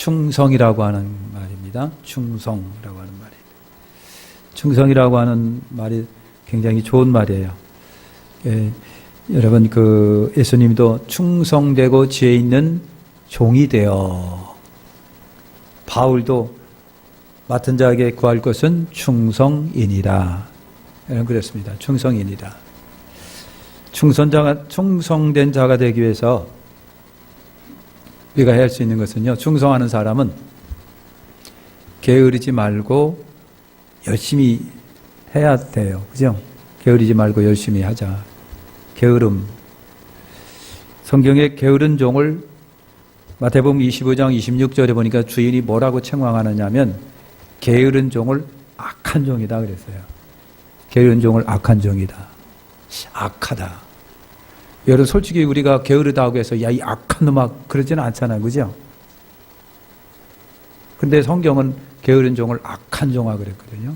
충성이라고 하는 말입니다. 충성이라고 하는 말입니다. 충성이라고 하는 말이 굉장히 좋은 말이에요. 여러분, 예수님도 충성되고 지혜 있는 종이 되어, 바울도 맡은 자에게 구할 것은 충성이니라. 여러분, 그랬습니다. 충성이니라. 충성된 자가 되기 위해서 우리가 할 수 있는 것은요, 충성하는 사람은 게으르지 말고 열심히 해야 돼요. 그죠? 게으르지 말고 열심히 하자. 게으름. 성경에 게으른 종을 마태복음 25장 26절에 보니까 주인이 뭐라고 책망하느냐면 게으른 종을 악한 종이다 그랬어요. 게으른 종을 악한 종이다. 악하다. 여러분, 솔직히 우리가 게으르다고 해서 야, 이 악한 놈아 그러지는 않잖아요. 그죠? 근데 성경은 게으른 종을 악한 종아 그랬거든요.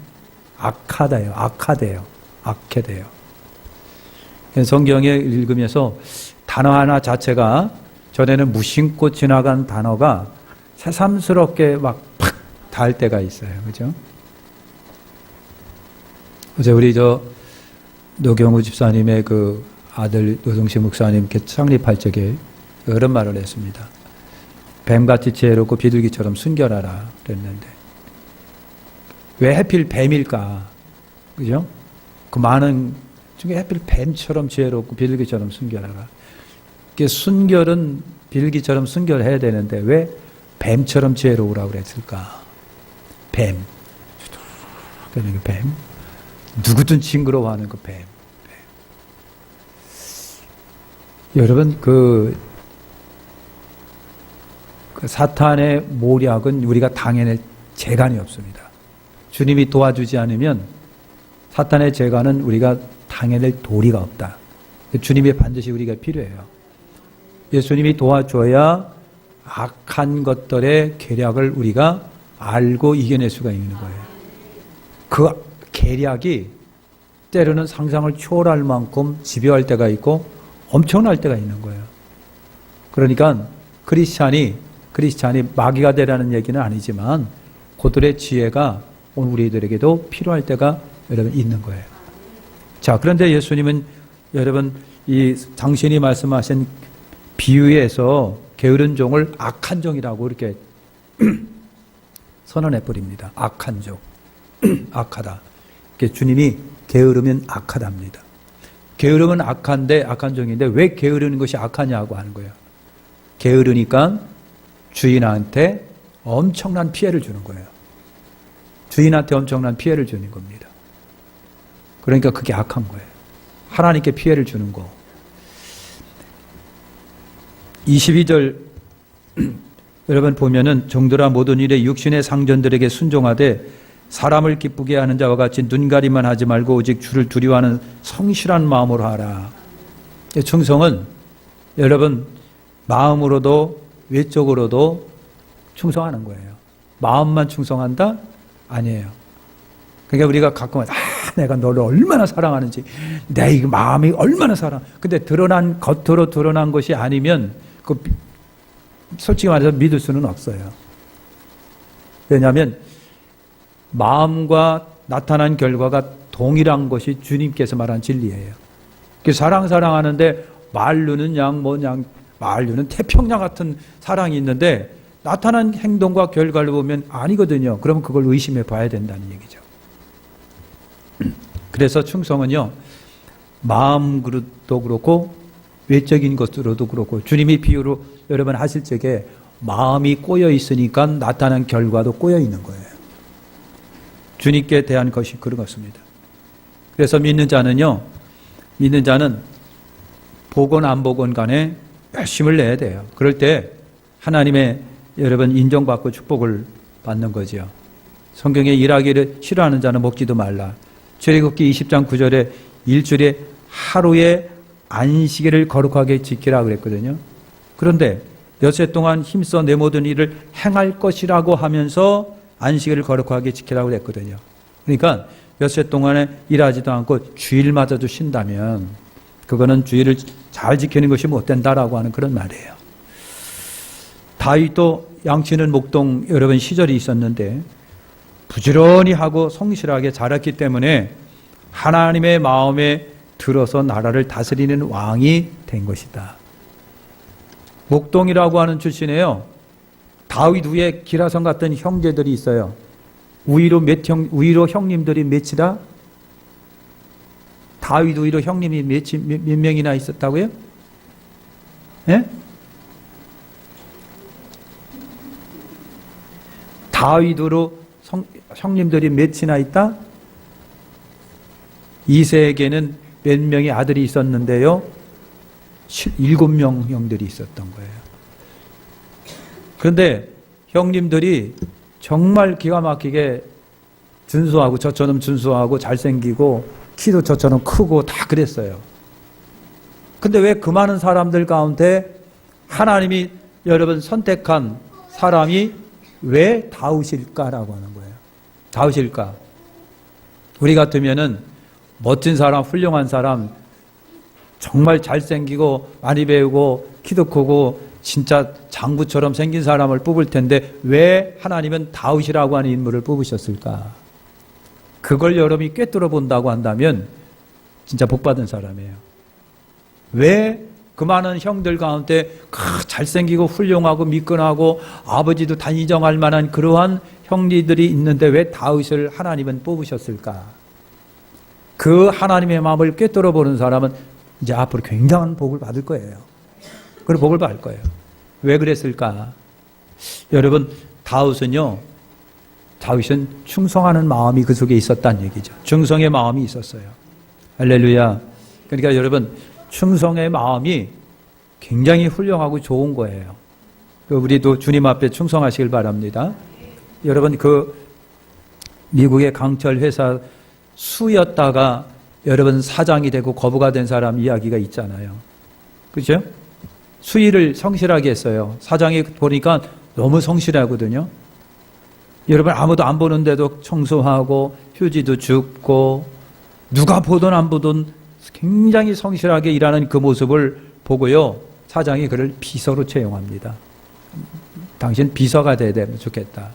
악하다요. 악하대요. 악해대요. 성경에 읽으면서 단어 하나 자체가, 전에는 무심코 지나간 단어가 새삼스럽게 막 팍 닿을 때가 있어요. 그죠? 어제 우리 노경우 집사님의 아들 노동식 목사님께 창립할 적에 이런 말을 했습니다. 뱀같이 지혜롭고 비둘기처럼 순결하라 그랬는데, 왜 하필 뱀일까? 그죠? 그 많은 중에 하필 뱀처럼 지혜롭고 비둘기처럼 순결하라. 순결은 비둘기처럼 순결해야 되는데 왜 뱀처럼 지혜로우라고 그랬을까? 뱀. 뱀. 누구든 징그러워하는 그 뱀. 여러분, 그 사탄의 모략은 우리가 당해낼 재간이 없습니다. 주님이 도와주지 않으면 사탄의 재간은 우리가 당해낼 도리가 없다. 주님이 반드시 우리가 필요해요. 예수님이 도와줘야 악한 것들의 계략을 우리가 알고 이겨낼 수가 있는 거예요. 그 계략이 때로는 상상을 초월할 만큼 집요할 때가 있고 엄청날 때가 있는 거예요. 그러니까 크리스찬이 마귀가 되라는 얘기는 아니지만 그들의 지혜가 오늘 우리들에게도 필요할 때가 여러분 있는 거예요. 자, 그런데 예수님은 여러분 이 당신이 말씀하신 비유에서 게으른 종을 악한 종이라고 이렇게 선언해 버립니다. 악한 종. 악하다. 주님이 게으르면 악하답니다. 게으름은 악한데, 악한 종인데 왜 게으르는 것이 악하냐고 하는 거예요. 게으르니까 주인한테 엄청난 피해를 주는 거예요. 주인한테 엄청난 피해를 주는 겁니다. 그러니까 그게 악한 거예요. 하나님께 피해를 주는 거. 22절 여러분 보면은 종들아 모든 일에 육신의 상전들에게 순종하되 사람을 기쁘게 하는 자와 같이 눈가리만 하지 말고 오직 주를 두려워하는 성실한 마음으로 하라. 충성은 여러분 마음으로도 외적으로도 충성하는 거예요. 마음만 충성한다? 아니에요. 그러니까 우리가 가끔 내가 너를 얼마나 사랑하는지, 내 이 마음이 얼마나 근데 겉으로 드러난 것이 아니면 솔직히 말해서 믿을 수는 없어요. 왜냐하면 마음과 나타난 결과가 동일한 것이 주님께서 말한 진리예요. 사랑하는데 말로는 말로는 태평양 같은 사랑이 있는데 나타난 행동과 결과를 보면 아니거든요. 그러면 그걸 의심해 봐야 된다는 얘기죠. 그래서 충성은요, 마음으로도 그렇고 외적인 것으로도 그렇고, 주님이 비유로 여러분 하실 적에 마음이 꼬여 있으니까 나타난 결과도 꼬여 있는 거예요. 주님께 대한 것이 그런 것입니다. 그래서 믿는 자는 보건 안 보건 간에 열심을 내야 돼요. 그럴 때 하나님의 여러분 인정받고 축복을 받는 거죠. 성경에 일하기를 싫어하는 자는 먹지도 말라. 출애굽기 20장 9절에 일주일에 하루에 안식일을 거룩하게 지키라 그랬거든요. 그런데 엿새 동안 힘써 내 모든 일을 행할 것이라고 하면서 안식일을 거룩하게 지키라고 그랬거든요. 그러니까 엿새 동안에 일하지도 않고 주일마저도 쉰다면 그거는 주일을 잘 지키는 것이 못 된다라고 하는 그런 말이에요. 다윗도 양치는 목동 여러분 시절이 있었는데 부지런히 하고 성실하게 자랐기 때문에 하나님의 마음에 들어서 나라를 다스리는 왕이 된 것이다. 목동이라고 하는 출신에요. 다윗 위에 기라성 같은 형제들이 있어요. 우위로 형님들이 몇이다? 다윗 위로 형님이 몇 명이나 있었다고요? 예? 다윗으로 형님들이 몇이나 있다? 이세에게는 몇 명의 아들이 있었는데요. 7명 형들이 있었던 거예요. 그런데 형님들이 정말 기가 막히게 준수하고 저처럼 준수하고 잘생기고 키도 저처럼 크고 다 그랬어요. 근데 왜 그 많은 사람들 가운데 하나님이 여러분 선택한 사람이 왜 다윗일까라고 하는 거예요. 다윗일까? 우리 같으면은 멋진 사람, 훌륭한 사람, 정말 잘생기고 많이 배우고 키도 크고 진짜 장부처럼 생긴 사람을 뽑을 텐데 왜 하나님은 다윗이라고 하는 인물을 뽑으셨을까? 그걸 여러분이 꿰뚫어 본다고 한다면 진짜 복받은 사람이에요. 왜 그 많은 형들 가운데 잘생기고 훌륭하고 미끈하고 아버지도 다 인정할 만한 그러한 형제들이 있는데 왜 다윗을 하나님은 뽑으셨을까? 그 하나님의 마음을 꿰뚫어 보는 사람은 이제 앞으로 굉장한 복을 받을 거예요. 그런 복을 받을 거예요. 왜 그랬을까? 여러분, 다윗은 충성하는 마음이 그 속에 있었다는 얘기죠. 충성의 마음이 있었어요. 할렐루야. 그러니까 여러분, 충성의 마음이 굉장히 훌륭하고 좋은 거예요. 우리도 주님 앞에 충성하시길 바랍니다. 여러분, 미국의 강철 회사 수였다가 여러분 사장이 되고 거부가 된 사람 이야기가 있잖아요. 그죠? 수의를 성실하게 했어요. 사장이 보니까 너무 성실하거든요. 여러분 아무도 안 보는데도 청소하고 휴지도 줍고 누가 보든 안 보든 굉장히 성실하게 일하는 그 모습을 보고요. 사장이 그를 비서로 채용합니다. 당신 비서가 돼야 되면 좋겠다.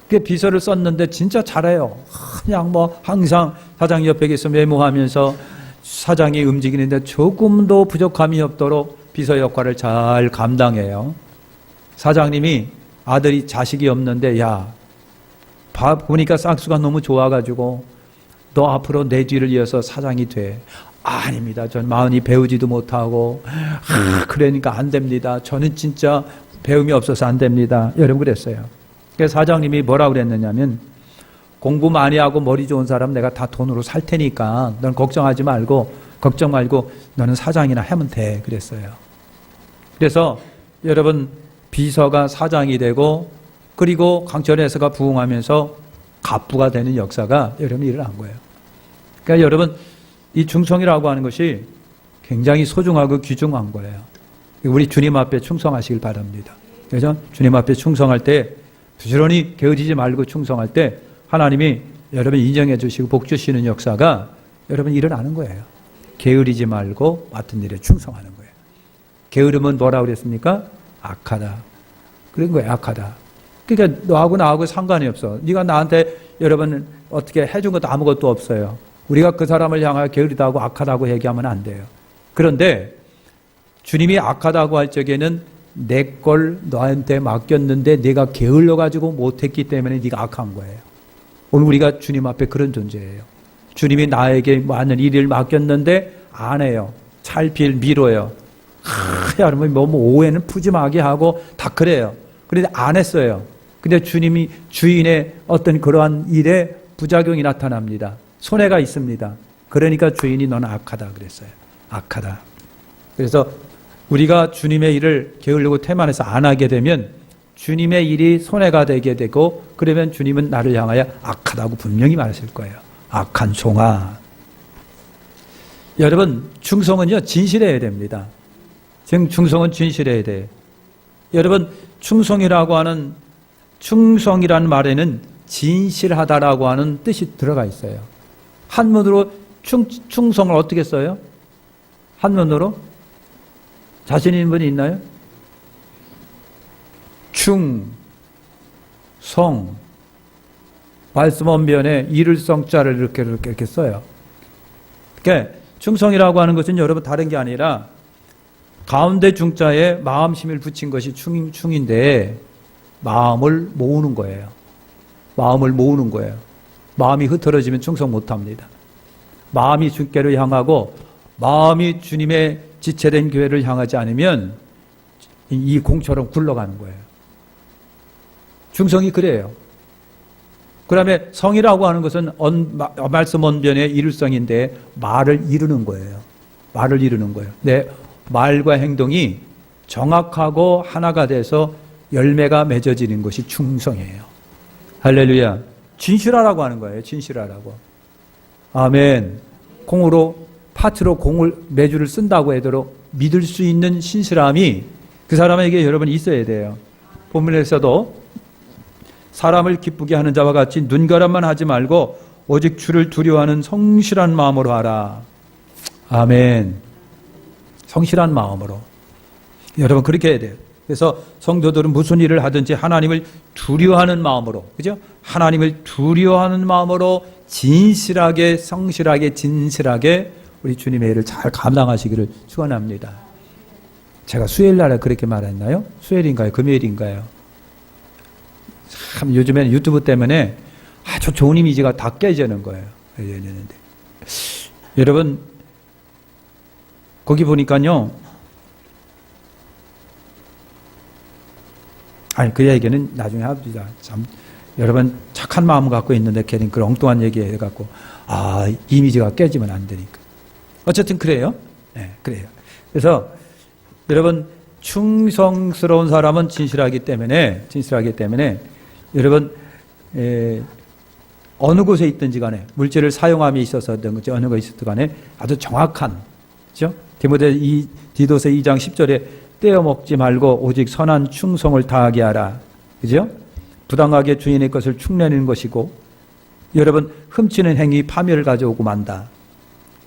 그 비서를 썼는데 진짜 잘해요. 그냥 항상 사장 옆에 있으면 메모하면서 사장이 움직이는데 조금도 부족함이 없도록 비서 역할을 잘 감당해요. 사장님이 아들이 자식이 없는데 보니까 싹수가 너무 좋아가지고 너 앞으로 내 뒤를 이어서 사장이 돼. 아닙니다. 전 마흔이 배우지도 못하고 그러니까 안 됩니다. 저는 진짜 배움이 없어서 안 됩니다. 여러분 그랬어요. 그래서 사장님이 뭐라고 그랬느냐면 공부 많이 하고 머리 좋은 사람 내가 다 돈으로 살 테니까 넌 걱정 말고 너는 사장이나 하면 돼 그랬어요. 그래서 여러분 비서가 사장이 되고 그리고 강철회사가 부흥하면서 갑부가 되는 역사가 여러분 일어난 거예요. 그러니까 여러분 이 충성이라고 하는 것이 굉장히 소중하고 귀중한 거예요. 우리 주님 앞에 충성하시길 바랍니다. 그래서 주님 앞에 충성할 때 부지런히 게으르지 말고 충성할 때 하나님이 여러분 인정해 주시고 복 주시는 역사가 여러분 일어나는 거예요. 게으르지 말고 맡은 일에 충성하는 거예요. 게으름은 뭐라고 그랬습니까? 악하다. 그런 거예요. 악하다. 그러니까 너하고 나하고 상관이 없어. 네가 나한테 여러분 어떻게 해준 것도 아무것도 없어요. 우리가 그 사람을 향하여 게으르다고 악하다고 얘기하면 안 돼요. 그런데 주님이 악하다고 할 적에는 내 걸 너한테 맡겼는데 네가 게을러가지고 못했기 때문에 네가 악한 거예요. 오늘 우리가 주님 앞에 그런 존재예요. 주님이 나에게 많은 일을 맡겼는데 안 해요. 찰필 미뤄요. 여러분 오해는 푸짐하게 하고 다 그래요. 그런데 안 했어요. 근데 주님이 주인의 어떤 그러한 일에 부작용이 나타납니다. 손해가 있습니다. 그러니까 주인이 너는 악하다 그랬어요. 악하다. 그래서 우리가 주님의 일을 게으르고 태만해서 안 하게 되면 주님의 일이 손해가 되게 되고 그러면 주님은 나를 향하여 악하다고 분명히 말하실 거예요. 악한 종아. 여러분 충성은요 진실해야 됩니다. 충성은 진실해야 돼. 여러분 충성이라는 말에는 진실하다라고 하는 뜻이 들어가 있어요. 한문으로 충성을 어떻게 써요? 한문으로? 자신 있는 분이 있나요? 충성, 말씀 언변에 이를 성자를 이렇게 써요. 그러니까 충성이라고 하는 것은 여러분 다른 게 아니라 가운데 중자에 마음심을 붙인 것이 충인데 마음을 모으는 거예요. 마음을 모으는 거예요. 마음이 흐트러지면 충성 못합니다. 마음이 주께로 향하고 마음이 주님의 지체된 교회를 향하지 않으면 이 공처럼 굴러가는 거예요. 충성이 그래요. 그 다음에 성이라고 하는 것은 말씀 언변의 이룰성인데 말을 이루는 거예요. 말을 이루는 거예요. 내 말과 행동이 정확하고 하나가 돼서 열매가 맺어지는 것이 충성이에요. 할렐루야. 진실하라고 하는 거예요. 진실하라고. 아멘. 파트로 공을 매주를 쓴다고 해도 믿을 수 있는 신실함이 그 사람에게 여러분 있어야 돼요. 본문에서도 사람을 기쁘게 하는 자와 같이 눈가람만 하지 말고 오직 주를 두려워하는 성실한 마음으로 하라. 아멘. 성실한 마음으로. 여러분 그렇게 해야 돼요. 그래서 성도들은 무슨 일을 하든지 하나님을 두려워하는 마음으로, 그죠? 하나님을 두려워하는 마음으로 진실하게, 성실하게, 진실하게 우리 주님의 일을 잘 감당하시기를 축원합니다. 제가 수요일 날에 그렇게 말했나요? 수요일인가요? 금요일인가요? 참 요즘에는 유튜브 때문에 아주 좋은 이미지가 다 깨지는 거예요. 여러분 거기 보니까요. 아니 그 얘기는 나중에 합시다. 참 여러분 착한 마음 갖고 있는데 괜히 그런 엉뚱한 얘기 해갖고 이미지가 깨지면 안 되니까. 어쨌든 그래요. 네, 그래요. 그래서 여러분 충성스러운 사람은 진실하기 때문에 여러분 어느 곳에 있든지 간에 물질을 사용함에 있어서든 어느 곳에 있었든 간에 아주 정확한, 그렇죠? 디도서 2장 10절에 떼어먹지 말고 오직 선한 충성을 다하게 하라. 그죠? 부당하게 주인의 것을 축내는 것이고, 여러분, 훔치는 행위 파멸을 가져오고 만다.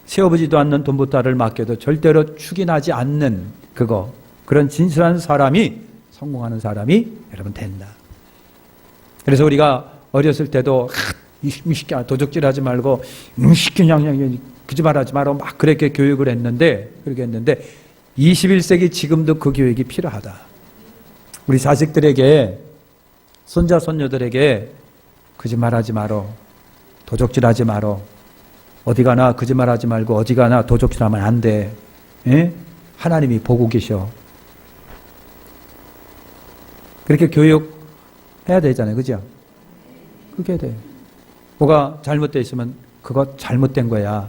세어보지도 않는 돈보따를 맡겨도 절대로 축인하지 않는 그런 진실한 사람이, 성공하는 사람이 여러분 된다. 그래서 우리가 어렸을 때도, 이 새끼야, 도적질하지 말고, 이 새끼, 거짓말하지 마라. 막 그렇게 교육을 했는데, 21세기 지금도 그 교육이 필요하다. 우리 자식들에게, 손자, 손녀들에게 거짓말하지 마라. 도적질하지 마라. 어디 가나 거짓말하지 말고 어디 가나 도적질하면 안 돼. 에? 하나님이 보고 계셔. 그렇게 교육해야 되잖아요. 그죠? 그게 돼. 뭐가 잘못되어 있으면 그거 잘못된 거야.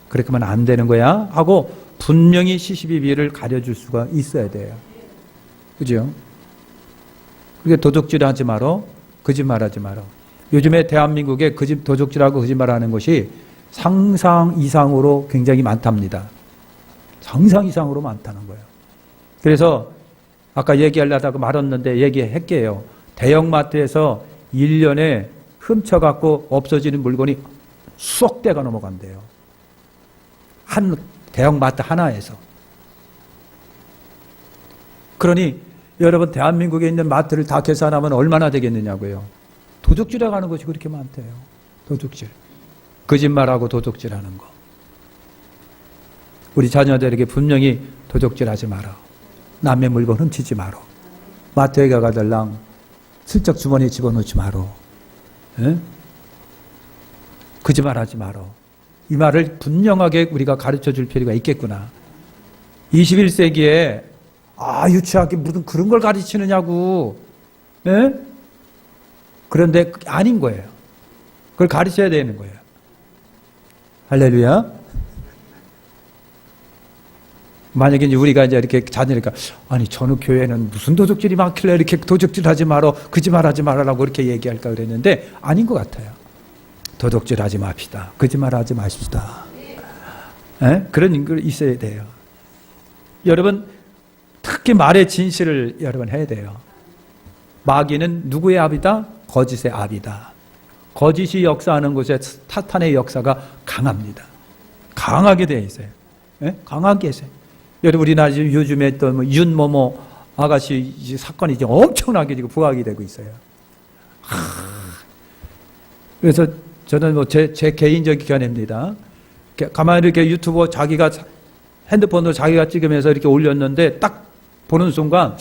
그렇게 하면 안 되는 거야. 하고 분명히 시시비비를 가려줄 수가 있어야 돼요. 그죠? 그게 도적질하지 마라. 거짓말하지 마라. 요즘에 대한민국에 도적질하고 거짓말하는 것이 상상 이상으로 굉장히 많답니다. 상상 이상으로 많다는 거예요. 그래서 아까 얘기하려다가 말았는데 얘기할게요. 대형마트에서 1년에 훔쳐갖고 없어지는 물건이 수억 대가 넘어간대요. 한 대형마트 하나에서. 그러니 여러분 대한민국에 있는 마트를 다 계산하면 얼마나 되겠느냐고요. 도둑질해 가는 것이 그렇게 많대요. 도둑질. 거짓말하고 도둑질하는 거. 우리 자녀들에게 분명히 도둑질하지 마라. 남의 물건 훔치지 마라. 마트에 가가들랑 슬쩍 주머니에 집어넣지 마라. 거짓말하지 마라. 이 말을 분명하게 우리가 가르쳐 줄 필요가 있겠구나. 21세기에 유치하게 무슨 그런 걸 가르치느냐고. 예? 그런데 아닌 거예요. 그걸 가르쳐야 되는 거예요. 할렐루야. 만약에 이제 우리가 이렇게 자녀니까 아니 저는 교회는 무슨 도적질이 많길래 이렇게 도적질하지 마라, 거짓말하지 말라고 이렇게 얘기할까 그랬는데 아닌 것 같아요. 도적질하지 맙시다. 거짓말하지 마십시다. 예? 그런 걸 있어야 돼요. 여러분 특히 말의 진실을 여러분 해야 돼요. 마귀는 누구의 압이다? 거짓의 압이다. 거짓이 역사하는 곳에 사탄의 역사가 강합니다. 강하게 되어 있어요. 예? 강하게 있어요. 여러분 우리나라 요즘에 또 윤모모 아가씨 이제 사건이 이제 엄청나게 지금 부각이 되고 있어요. 그래서 저는 뭐 제 개인적인 견해입니다. 가만히 이렇게 유튜브 자기가 핸드폰으로 자기가 찍으면서 이렇게 올렸는데 딱 보는 순간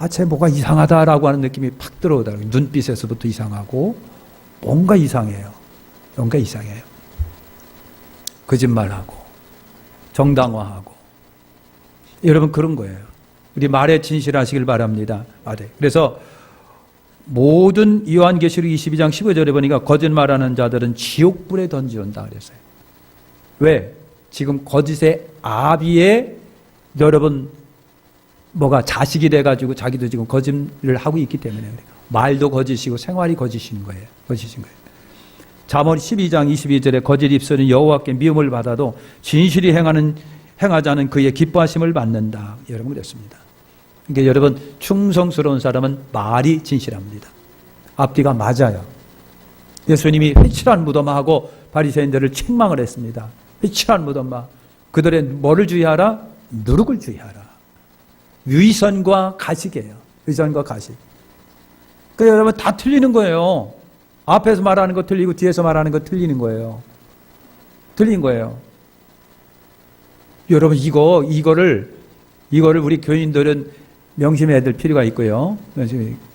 쟤 뭐가 이상하다라고 하는 느낌이 팍 들어오더라고요. 눈빛에서부터 이상하고 뭔가 이상해요. 뭔가 이상해요. 거짓말하고 정당화하고 여러분 그런 거예요. 우리 말에 진실하시길 바랍니다. 말에. 그래서 모든 요한계시록 22장 15절에 보니까 거짓말하는 자들은 지옥불에 던지온다 그랬어요. 왜? 지금 거짓의 아비에 여러분 뭐가 자식이 돼가지고 자기도 지금 거짓을 하고 있기 때문에 그래요. 말도 거짓이고 생활이 거짓인 거예요. 거짓인 거예요. 잠언 12장 22절에 거짓 입술은 여호와께 미움을 받아도 진실이 행하자는 그의 기뻐하심을 받는다. 여러분 그랬습니다. 그러니까 여러분 충성스러운 사람은 말이 진실합니다. 앞뒤가 맞아요. 예수님이 회칠한 무덤하고 바리새인들을 책망을 했습니다. 회칠한 무덤마. 그들의 뭐를 주의하라? 누룩을 주의하라. 위선과 가식이에요. 위선과 가식. 그러니까 여러분 다 틀리는 거예요. 앞에서 말하는 거 틀리고 뒤에서 말하는 거 틀리는 거예요. 틀린 거예요. 여러분 이거를 우리 교인들은 명심해야 될 필요가 있고요.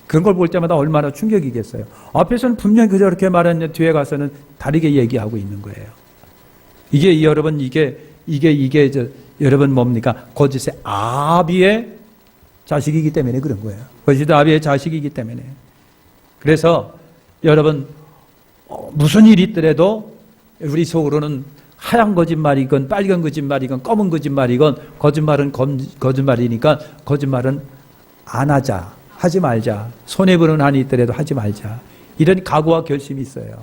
그런 걸 볼 때마다 얼마나 충격이겠어요. 앞에서는 분명히 저렇게 말했는데 뒤에 가서는 다르게 얘기하고 있는 거예요. 이게 여러분 여러분 뭡니까? 거짓의 아비의 자식이기 때문에 그런 거예요. 거짓의 아비의 자식이기 때문에. 그래서 여러분 무슨 일이 있더라도 우리 속으로는 하얀 거짓말이건 빨간 거짓말이건 검은 거짓말이건 거짓말은 거짓말이니까 거짓말은 안 하자. 하지 말자. 손해보는 한이 있더라도 하지 말자. 이런 각오와 결심이 있어요.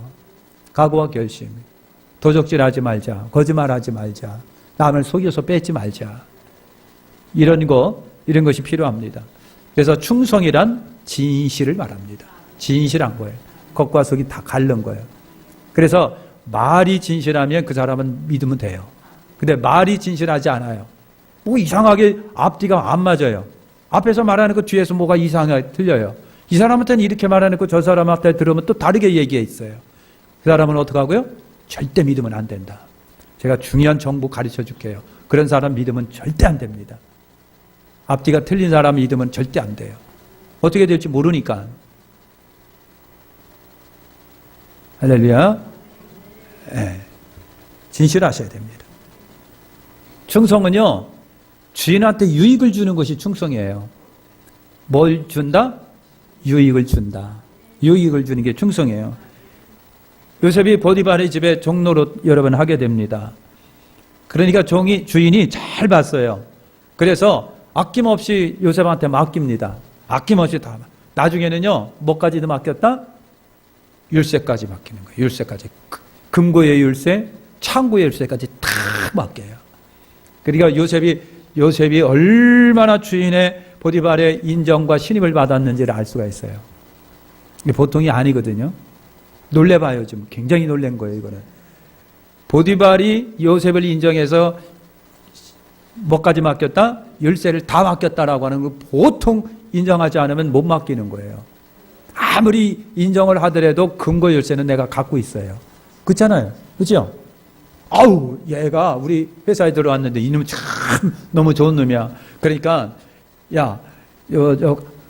각오와 결심. 도적질하지 말자. 거짓말하지 말자. 남을 속여서 뺏지 말자. 이런 것이 필요합니다. 그래서 충성이란 진실을 말합니다. 진실한 거예요. 겉과 속이 다 갈른 거예요. 그래서 말이 진실하면 그 사람은 믿으면 돼요. 근데 말이 진실하지 않아요. 뭐 이상하게 앞뒤가 안 맞아요. 앞에서 말하는 거 뒤에서 뭐가 이상하게 틀려요. 이 사람한테는 이렇게 말하는 거 저 사람한테 들으면 또 다르게 얘기해 있어요. 그 사람은 어떻게 하고요? 절대 믿으면 안 된다. 제가 중요한 정보 가르쳐 줄게요. 그런 사람 믿으면 절대 안 됩니다. 앞뒤가 틀린 사람 믿으면 절대 안 돼요. 어떻게 될지 모르니까. 할렐루야. 네. 진실하셔야 됩니다. 충성은요, 주인한테 유익을 주는 것이 충성이에요. 뭘 준다? 유익을 준다. 유익을 주는 게 충성이에요. 요셉이 보디발의 집에 종로로 여러 번 하게 됩니다. 그러니까 주인이 잘 봤어요. 그래서 아낌없이 요셉한테 맡깁니다. 아낌없이 다. 나중에는요, 뭐까지도 맡겼다? 율세까지 맡기는 거예요. 율세까지. 금고의 율세, 창고의 율세까지 다 맡겨요. 그러니까 요셉이 얼마나 주인의 보디발의 인정과 신임을 받았는지를 알 수가 있어요. 이게 보통이 아니거든요. 놀래봐요. 좀 굉장히 놀란 거예요. 이거는. 보디발이 요셉을 인정해서 뭐까지 맡겼다? 율세를 다 맡겼다라고 하는 거 보통 인정하지 않으면 못 맡기는 거예요. 아무리 인정을 하더라도 금고 율세는 내가 갖고 있어요. 그렇잖아요. 그렇죠? 아우, 얘가 우리 회사에 들어왔는데 이놈 참 너무 좋은 놈이야. 그러니까 야,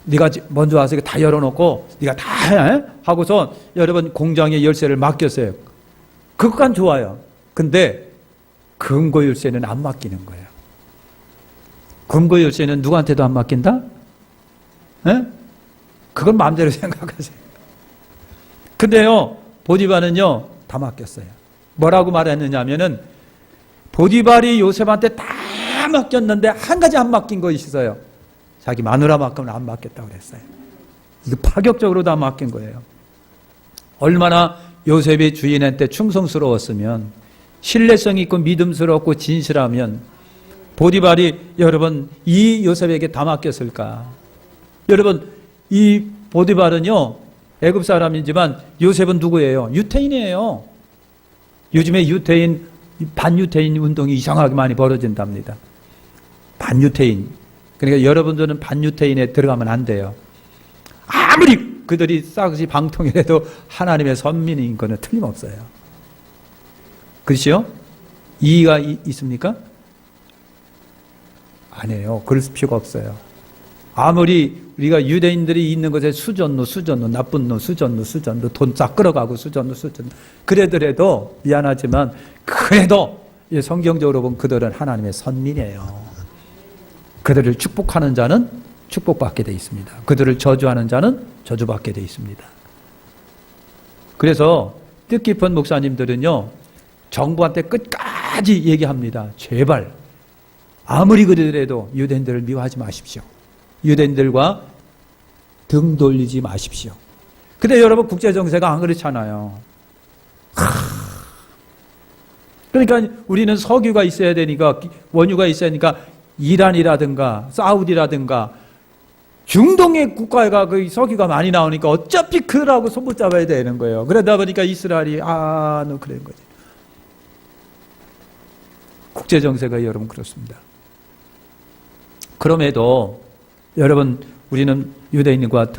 네가 먼저 와서 다 열어놓고 네가 다 해? 하고서 여러분 공장의 열쇠를 맡겼어요. 그것만 좋아요. 근데 금고 열쇠는 안 맡기는 거예요. 금고 열쇠는 누구한테도 안 맡긴다? 에? 그건 마음대로 생각하세요. 근데요, 보디발은요 다 맡겼어요. 뭐라고 말했느냐면은 보디발이 요셉한테 다 맡겼는데 한 가지 안 맡긴 것이 있어요. 자기 마누라만큼은 안 맡겼다고 그랬어요. 이거 파격적으로 다 맡긴 거예요. 얼마나 요셉이 주인한테 충성스러웠으면, 신뢰성 있고 믿음스럽고 진실하면 보디발이 여러분 이 요셉에게 다 맡겼을까? 여러분 이 보디발은요 애굽 사람이지만 요셉은 누구예요? 유태인이에요. 요즘에 반유태인 운동이 이상하게 많이 벌어진답니다. 반유태인. 그러니까 여러분들은 반유태인에 들어가면 안 돼요. 아무리 그들이 싹이 방통이라도 하나님의 선민인 거는 틀림없어요. 그렇죠? 이의가 있습니까? 아니에요. 그럴 필요가 없어요. 아무리 우리가 유대인들이 있는 것에 수전노, 나쁜 놈, 수전노, 돈 싹 끌어가고 수전노. 그래더라도 미안하지만 그래도 성경적으로 보면 그들은 하나님의 선민이에요. 그들을 축복하는 자는 축복받게 되어 있습니다. 그들을 저주하는 자는 저주받게 되어 있습니다. 그래서 뜻깊은 목사님들은요, 정부한테 끝까지 얘기합니다. 제발 아무리 그러더라도 유대인들을 미워하지 마십시오. 유대인들과 등 돌리지 마십시오. 근데 여러분 국제정세가 안 그렇잖아요. 그러니까 우리는 석유가 있어야 되니까, 원유가 있어야 되니까 이란이라든가 사우디라든가 중동의 국가가 그 석유가 많이 나오니까 어차피 그라고 손붙잡아야 되는 거예요. 그러다 보니까 이스라엘이 너 그런 거지. 국제정세가 여러분 그렇습니다. 그럼에도 여러분 우리는 유대인과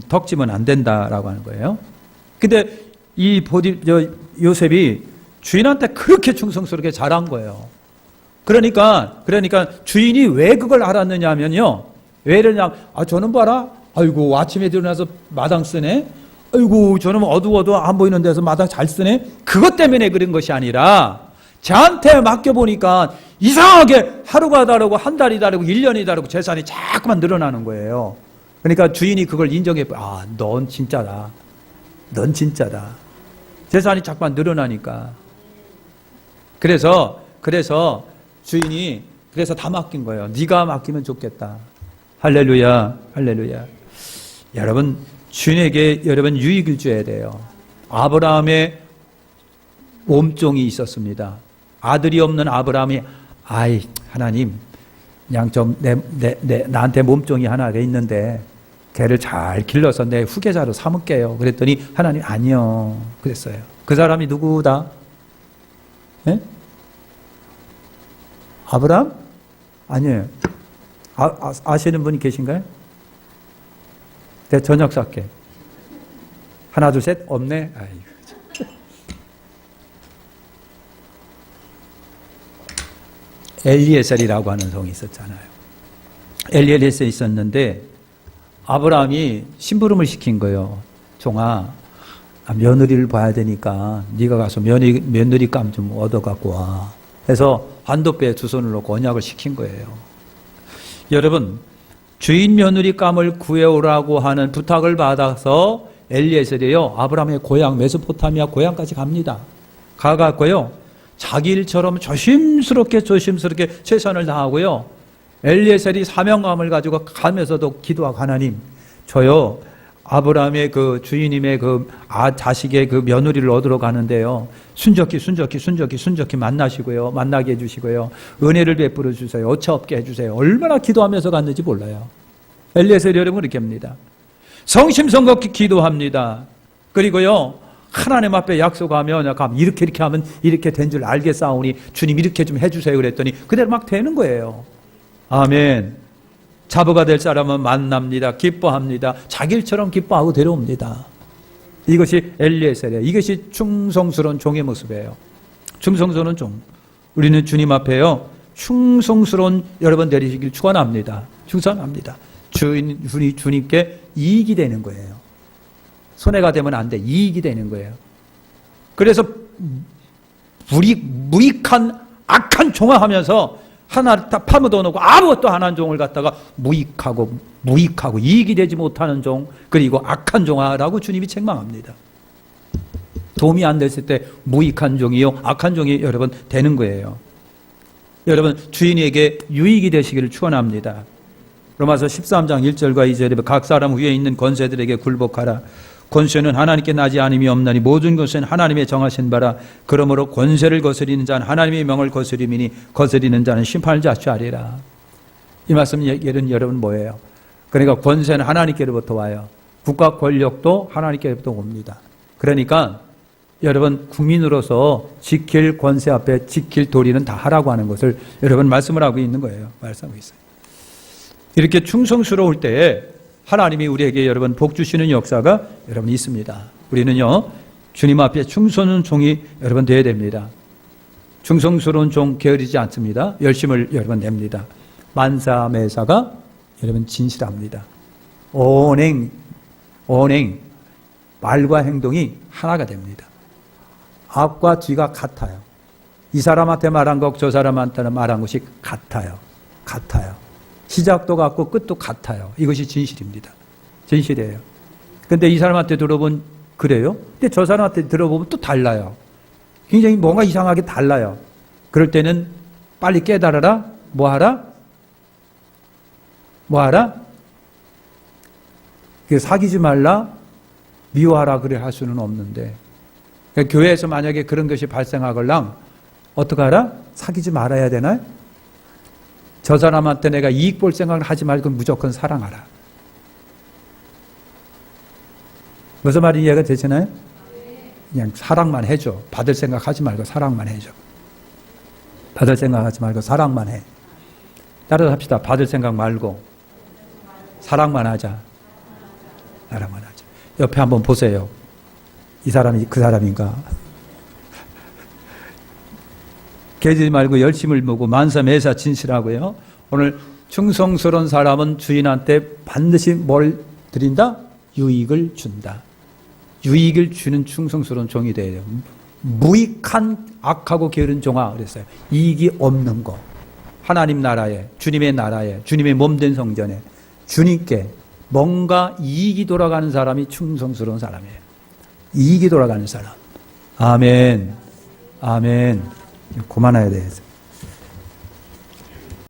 덕지면 안 된다라고 하는 거예요. 근데 이 요셉이 주인한테 그렇게 충성스럽게 잘한 거예요. 그러니까 주인이 왜 그걸 알았느냐 하면요. 왜 이러냐, 저는 봐라. 아이고, 아침에 일어나서 마당 쓰네. 아이고, 저는 어두워도 안 보이는 데서 마당 잘 쓰네. 그것 때문에 그런 것이 아니라 저한테 맡겨보니까 이상하게 하루가 다르고 한 달이 다르고 1년이 다르고 재산이 자꾸만 늘어나는 거예요. 그러니까 주인이 그걸 인정해. 넌 진짜다. 넌 진짜다. 재산이 자꾸만 늘어나니까. 그래서 주인이 다 맡긴 거예요. 네가 맡기면 좋겠다. 할렐루야, 할렐루야. 여러분, 주인에게 여러분 유익을 줘야 돼요. 아브라함의 몸종이 있었습니다. 아들이 없는 아브라함이 하나님, 그냥 좀 나한테 몸종이 하나가 있는데 걔를 잘 길러서 내 후계자로 삼을게요. 그랬더니 하나님 아니요 그랬어요. 그 사람이 누구다? 네? 아브라함? 아니에요. 아시는 분이 계신가요? 내 저녁 쌀게. 하나 둘 셋 없네. 엘리에셀이라고 하는 성이 있었잖아요. 엘리에셀이 있었는데 아브라함이 심부름을 시킨 거예요. 종아, 며느리를 봐야 되니까 네가 가서 며느리감 좀 얻어갖고 와. 그래서 한도배에 두 손을 놓고 언약을 시킨 거예요. 여러분, 주인 며느리감을 구해오라고 하는 부탁을 받아서 엘리에셀이요, 아브라함의 고향 메소포타미아 고향까지 갑니다. 가갖고요, 자기 일처럼 조심스럽게 최선을 다하고요, 엘리에셀이 사명감을 가지고 가면서도 기도하고, 하나님, 저요 아브라함의 그 주인님의 그 자식의 그 며느리를 얻으러 가는데요, 순적히 만나시고요, 만나게 해주시고요, 은혜를 베풀어 주세요, 오차 없게 해주세요. 얼마나 기도하면서 갔는지 몰라요. 엘리에셀 여러분 그렇게 합니다. 성심성각히 기도합니다. 그리고요, 하나님 앞에 약속하면 이렇게 하면 이렇게 된 줄 알겠사오니 주님 이렇게 좀 해주세요 그랬더니 그대로 막 되는 거예요. 아멘. 자부가 될 사람은 만납니다. 기뻐합니다. 자기 일처럼 기뻐하고 데려옵니다. 이것이 엘리에셀이에요. 이것이 충성스러운 종의 모습이에요. 충성스러운 종. 우리는 주님 앞에요, 충성스러운 여러분 되시길 축원합니다. 충성합니다. 주님께 이익이 되는 거예요. 손해가 되면 안 돼. 이익이 되는 거예요. 그래서 무익한 악한 종화하면서 하나를 다 파묻어놓고 아무것도 안 한 종을 갖다가 무익하고 이익이 되지 못하는 종, 그리고 악한 종아라고 주님이 책망합니다. 도움이 안 됐을 때 무익한 종이요, 악한 종이 여러분 되는 거예요. 여러분, 주인에게 유익이 되시기를 축원합니다. 로마서 13장 1절과 2절에 각 사람 위에 있는 권세들에게 굴복하라. 권세는 하나님께 나지 않음이 없나니 모든 것은 하나님의 정하신 바라. 그러므로 권세를 거스리는 자는 하나님의 명을 거스림이니 거스리는 자는 심판을 자취하리라. 이 말씀 예는 여러분 뭐예요? 그러니까 권세는 하나님께로부터 와요. 국가 권력도 하나님께로부터 옵니다. 그러니까 여러분 국민으로서 지킬 권세 앞에 지킬 도리는 다 하라고 하는 것을 여러분 말씀을 하고 있는 거예요. 말씀하고 있어요. 이렇게 충성스러울 때에 하나님이 우리에게 여러분 복 주시는 역사가 여러분 있습니다. 우리는요, 주님 앞에 충성스러운 종이 여러분 되어야 됩니다. 충성스러운 종 게으르지 않습니다. 열심을 여러분 냅니다. 만사매사가 여러분 진실합니다. 언행, 말과 행동이 하나가 됩니다. 앞과 뒤가 같아요. 이 사람한테 말한 것, 저 사람한테 말한 것이 같아요. 시작도 같고 끝도 같아요. 이것이 진실입니다. 진실이에요. 근데 이 사람한테 들어보면 그래요? 근데 저 사람한테 들어보면 또 달라요. 굉장히 뭔가 이상하게 달라요. 그럴 때는 빨리 깨달아라. 뭐 하라? 사귀지 말라, 미워하라 그래 할 수는 없는데, 그러니까 교회에서 만약에 그런 것이 발생하걸랑 어떻게 하라? 사귀지 말아야 되나요? 저 사람한테 내가 이익 볼 생각을 하지 말고 무조건 사랑하라. 무슨 말인지 이해가 되시나요? 그냥 사랑만 해줘. 받을 생각하지 말고 사랑만 해줘. 받을 생각하지 말고 사랑만 해. 따라서 합시다. 받을 생각 말고 사랑만 하자. 사랑만 하자. 옆에 한번 보세요. 이 사람이 그 사람인가? 깨지지 말고 열심을 보고 만사매사 진실하고요. 오늘 충성스러운 사람은 주인한테 반드시 뭘 드린다? 유익을 준다. 유익을 주는 충성스러운 종이 되어야 돼요. 무익한 악하고 게으른 종아 그랬어요. 이익이 없는 거. 하나님 나라에, 주님의 나라에, 주님의 몸된 성전에 주님께 뭔가 이익이 돌아가는 사람이 충성스러운 사람이에요. 이익이 돌아가는 사람. 아멘. 그만해야 돼.